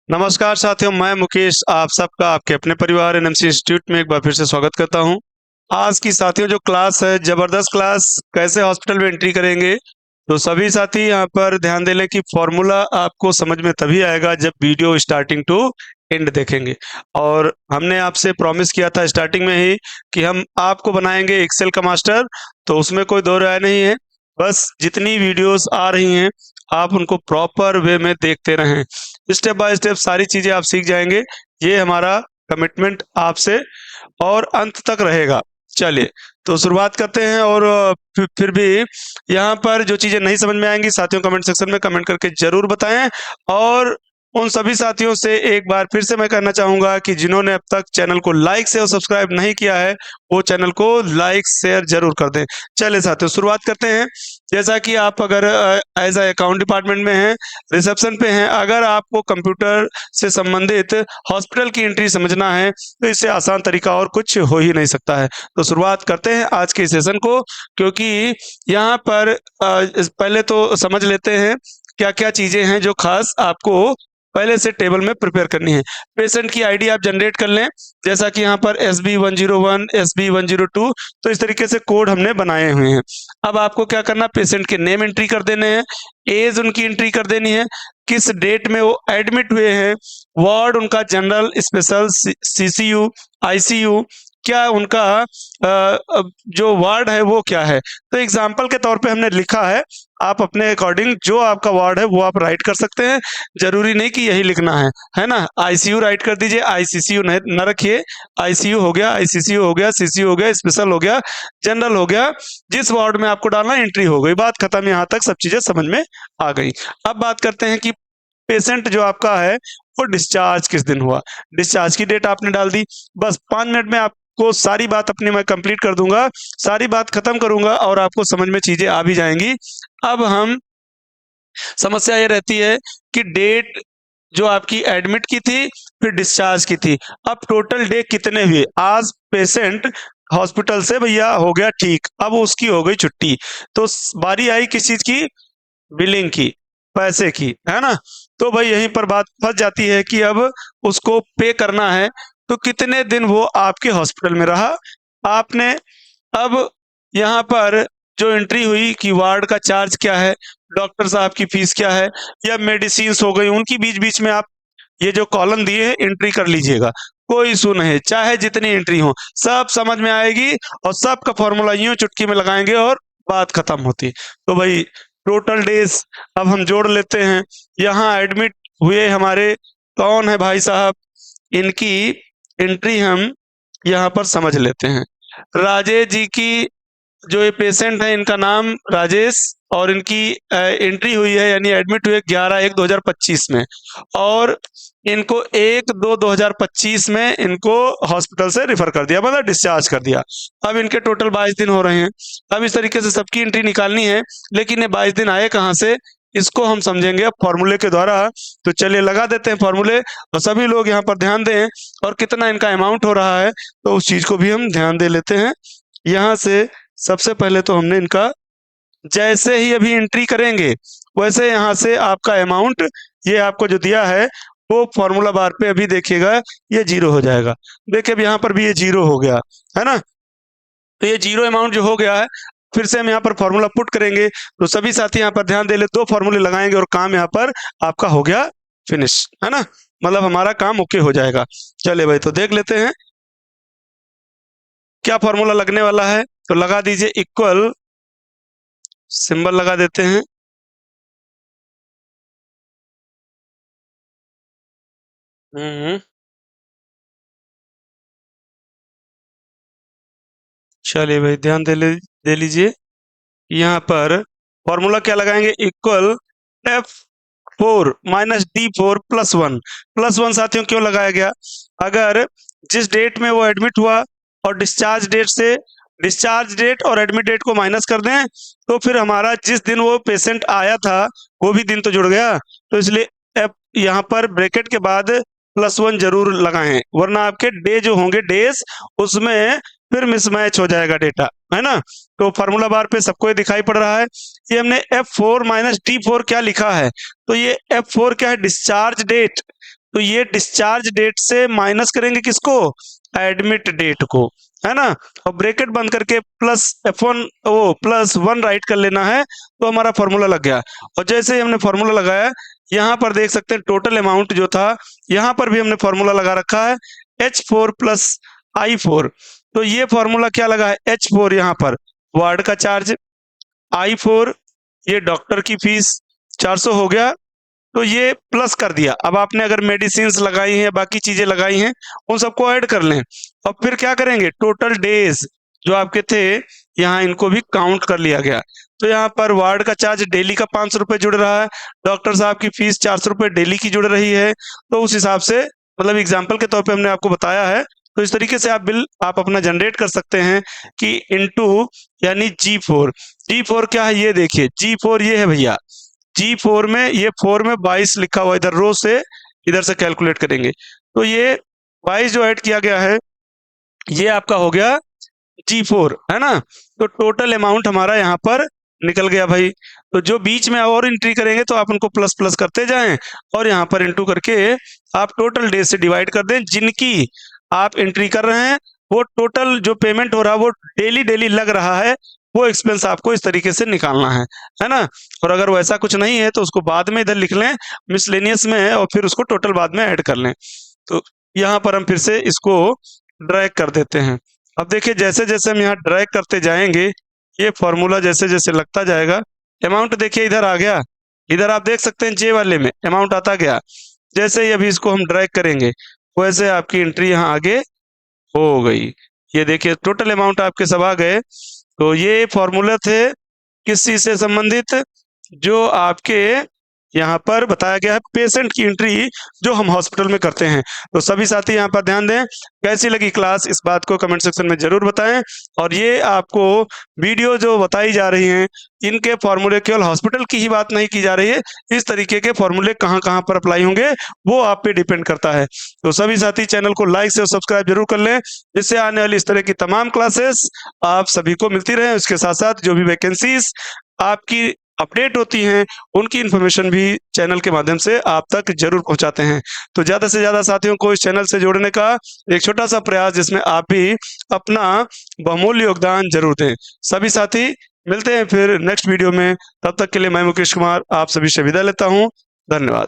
नमस्कार साथियों, मैं मुकेश आप सबका आपके अपने परिवार एनएमसी इंस्टीट्यूट में एक बार फिर से स्वागत करता हूं। आज की साथियों जो क्लास है, जबरदस्त क्लास, कैसे हॉस्पिटल में एंट्री करेंगे। तो सभी साथी यहाँ पर ध्यान दे लें कि फॉर्मूला आपको समझ में तभी आएगा जब वीडियो स्टार्टिंग टू एंड देखेंगे। और हमने आपसे प्रॉमिस किया था स्टार्टिंग में ही कि हम आपको बनाएंगे एक्सेल का मास्टर, तो उसमें कोई दो राय नहीं है। बस जितनी वीडियोस आ रही हैं आप उनको प्रॉपर वे में देखते रहें, स्टेप बाय स्टेप सारी चीजें आप सीख जाएंगे। ये हमारा कमिटमेंट आपसे और अंत तक रहेगा। चलिए तो शुरुआत करते हैं। और फिर भी यहाँ पर जो चीजें नहीं समझ में आएंगी साथियों कमेंट सेक्शन में कमेंट करके जरूर बताएं। और उन सभी साथियों से एक बार फिर से मैं कहना चाहूंगा कि जिन्होंने अब तक चैनल को लाइक से और सब्सक्राइब नहीं किया है वो चैनल को लाइक शेयर जरूर कर दें। चलिए साथियों शुरुआत करते हैं। जैसा कि आप अगर एज अकाउंट डिपार्टमेंट में हैं, रिसेप्शन पे हैं, अगर आपको कंप्यूटर से संबंधित हॉस्पिटल की एंट्री समझना है तो इससे आसान तरीका और कुछ हो ही नहीं सकता है। तो शुरुआत करते हैं आज के सेशन को, क्योंकि यहाँ पर पहले तो समझ लेते हैं क्या क्या चीजें हैं जो खास आपको पहले से टेबल में प्रिपेयर करनी है। पेशेंट की आईडी आप जनरेट कर लें, जैसा कि यहाँ पर SB101 SB102, तो इस तरीके से कोड हमने बनाए हुए हैं। अब आपको क्या करना, पेशेंट के नेम एंट्री कर देने हैं, एज उनकी एंट्री कर देनी है, किस डेट में वो एडमिट हुए हैं, वार्ड उनका जनरल, स्पेशल, CCU, ICU, क्या उनका जो वार्ड है वो क्या है। तो एग्जाम्पल के तौर पे हमने लिखा है, आप अपने अकॉर्डिंग जो आपका वार्ड है वो आप राइट कर सकते हैं, जरूरी नहीं कि यही लिखना है ना। ICU राइट कर दीजिए, ICCU न रखिए, ICU हो गया, ICCU हो गया, CCU हो गया, स्पेशल हो गया, जनरल हो गया, जिस वार्ड में आपको डालना एंट्री हो गई, बात खत्म। यहाँ तक सब चीजें समझ में आ गई। अब बात करते हैं कि पेशेंट जो आपका है वो डिस्चार्ज किस दिन हुआ। डिस्चार्ज की डेट आपने डाल दी, बस 5 मिनट में आपको सारी बात अपनी मैं कंप्लीट कर दूंगा, सारी बात खत्म करूंगा और आपको समझ में चीजें आ भी जाएंगी। अब हम समस्या ये रहती है कि डेट जो आपकी एडमिट की थी फिर डिस्चार्ज की थी, अब टोटल डे कितने हुए। आज पेशेंट हॉस्पिटल से भैया हो गया ठीक, अब उसकी हो गई छुट्टी, तो बारी आई किस चीज की, बिलिंग की, पैसे की, है ना। तो भाई यहीं पर बात फंस जाती है कि अब उसको पे करना है, तो कितने दिन वो आपके हॉस्पिटल में रहा आपने। अब यहाँ पर जो एंट्री हुई कि वार्ड का चार्ज क्या है, डॉक्टर साहब की फीस क्या है, या मेडिसिन हो गई उनकी, बीच बीच में आप ये जो कॉलम दिए हैं एंट्री कर लीजिएगा, कोई इशू नहीं, चाहे जितनी एंट्री हो सब समझ में आएगी और सबका फॉर्मूला यूं चुटकी में लगाएंगे और बात खत्म होती। तो भाई टोटल डेज अब हम जोड़ लेते हैं। यहाँ एडमिट हुए हमारे कौन है भाई साहब, इनकी एंट्री हम यहाँ पर समझ लेते हैं। राजेश जी की जो ये पेशेंट है इनका नाम राजेश, और इनकी एंट्री हुई है यानी एडमिट हुए 11/1/2025 में, और इनको 1/2/2025 में इनको हॉस्पिटल से रिफर कर दिया, मतलब डिस्चार्ज कर दिया। अब इनके टोटल 22 दिन हो रहे हैं। अब इस तरीके से सबकी एंट्री निकालनी है, लेकिन ये 22 दिन आए कहाँ से, इसको हम समझेंगे अब फॉर्मूले के द्वारा। तो चलिए लगा देते हैं फॉर्मूले, और सभी लोग यहाँ पर ध्यान दें और कितना इनका अमाउंट हो रहा है तो उस चीज को भी हम ध्यान दे लेते हैं। यहाँ से सबसे पहले तो हमने इनका जैसे ही अभी एंट्री करेंगे वैसे यहाँ से आपका अमाउंट, ये आपको जो दिया है वो फॉर्मूला बार पे अभी देखिएगा ये 0 हो जाएगा। देखिए अब यहाँ पर भी ये 0 हो गया है ना, तो ये 0 अमाउंट जो हो गया है, फिर से हम यहाँ पर फॉर्मूला पुट करेंगे। तो सभी साथी यहाँ पर ध्यान दे ले, 2 फॉर्मूले लगाएंगे और काम यहाँ पर आपका हो गया फिनिश, है ना, मतलब हमारा काम ओके हो जाएगा। चले भाई तो देख लेते हैं क्या फॉर्मूला लगने वाला है। तो लगा दीजिए, इक्वल सिंबल लगा देते हैं। चलिए भाई ध्यान दे लीजिए, यहाँ पर फॉर्मूला क्या लगाएंगे, इक्वल F4 - D4 +1। +1 साथियों क्यों लगाया गया, अगर जिस डेट में वो एडमिट हुआ और डिस्चार्ज डेट से, डिस्चार्ज डेट और एडमिट डेट को माइनस कर दें तो फिर हमारा जिस दिन वो पेशेंट आया था वो भी दिन तो जुड़ गया। तो इसलिए एफ यहाँ पर ब्रैकेट के बाद +1 जरूर लगाएं, वरना आपके डे जो होंगे डेज उसमें फिर मिसमैच हो जाएगा डेटा, है ना। तो फार्मूला बार पे सबको ये दिखाई पड़ रहा है। ये हमने F4 - D4 क्या लिखा है, तो ये F4 क्या है, डिस्चार्ज डेट, तो ये डिस्चार्ज डेट से माइनस करेंगे किसको, एडमिट डेट को, है ना। और ब्रैकेट बंद करके प्लस F1 वो प्लस 1 राइट कर लेना है, तो हमारा फॉर्मूला लग गया। और जैसे ही हमने फॉर्मूला लगाया, यहाँ पर देख सकते हैं टोटल अमाउंट जो था, यहाँ पर भी हमने फॉर्मूला लगा रखा है H4 प्लस I4। तो ये फॉर्मूला क्या लगा है, H4 यहाँ पर वार्ड का चार्ज, I4 ये डॉक्टर की फीस 400 हो गया, तो ये प्लस कर दिया। अब आपने अगर मेडिसिन लगाई हैं, बाकी चीजें लगाई हैं, उन सबको ऐड कर लें। और फिर क्या करेंगे, टोटल डेज जो आपके थे यहाँ इनको भी काउंट कर लिया गया। तो यहाँ पर वार्ड का चार्ज डेली का 500 रुपये जुड़ रहा है, डॉक्टर साहब की फीस 400 रुपये डेली की जुड़ रही है। तो उस हिसाब से मतलब एग्जाम्पल के तौर पे हमने आपको बताया है। तो इस तरीके से आप बिल आप अपना जनरेट कर सकते हैं कि इनटू यानी G4 क्या है, ये देखिए G4 ये है भैया, G4 में ये 4 में 22 लिखा हुआ, इधर रो से इधर से कैलकुलेट करेंगे तो ये 22 जो ऐड किया गया है ये आपका हो गया G4, है ना। तो टोटल अमाउंट हमारा यहाँ पर निकल गया भाई। तो जो बीच में और एंट्री करेंगे तो आप उनको प्लस प्लस करते जाएं और यहाँ पर इंटू करके आप टोटल डेज से डिवाइड कर दें जिनकी आप एंट्री कर रहे हैं। वो टोटल जो पेमेंट हो रहा है वो डेली डेली लग रहा है, वो एक्सपेंस आपको इस तरीके से निकालना है ना। और अगर वैसा कुछ नहीं है तो उसको बाद में इधर लिख लें मिसलेनियस में, और फिर उसको टोटल बाद में ऐड कर लें। तो यहाँ पर हम फिर से इसको ड्रैग कर देते हैं। अब देखिए जैसे जैसे हम यहाँ ड्रैग करते जाएंगे ये फॉर्मूला जैसे जैसे लगता जाएगा, अमाउंट देखिए इधर आ गया, इधर आप देख सकते हैं जे वाले में अमाउंट आता गया। जैसे ही अभी इसको हम ड्रैग करेंगे वैसे आपकी एंट्री यहाँ आगे हो गई। ये देखिए टोटल अमाउंट आपके सब आ गए। तो ये फॉर्मूला थे किस चीज से संबंधित, जो आपके यहाँ पर बताया गया है पेशेंट की एंट्री जो हम हॉस्पिटल में करते हैं। तो सभी साथी यहाँ पर ध्यान दें, कैसी लगी क्लास इस बात को कमेंट सेक्शन में जरूर बताएं। और ये आपको वीडियो जो बताई जा रही हैं इनके फॉर्मूले केवल हॉस्पिटल की ही बात नहीं की जा रही है, इस तरीके के फॉर्मूले कहाँ कहाँ पर अप्लाई होंगे वो आप पे डिपेंड करता है। तो सभी साथी चैनल को लाइक से सब्सक्राइब जरूर कर लें, जिससे आने वाली इस तरह की तमाम क्लासेस आप सभी को मिलती रहे। उसके साथ साथ जो भी वैकेंसीज आपकी अपडेट होती हैं उनकी इन्फॉर्मेशन भी चैनल के माध्यम से आप तक जरूर पहुंचाते हैं। तो ज्यादा से ज्यादा साथियों को इस चैनल से जोड़ने का एक छोटा सा प्रयास, जिसमें आप भी अपना बहुमूल्य योगदान जरूर दें। सभी साथी मिलते हैं फिर नेक्स्ट वीडियो में, तब तक के लिए मैं मुकेश कुमार आप सभी से विदा लेता हूं। धन्यवाद।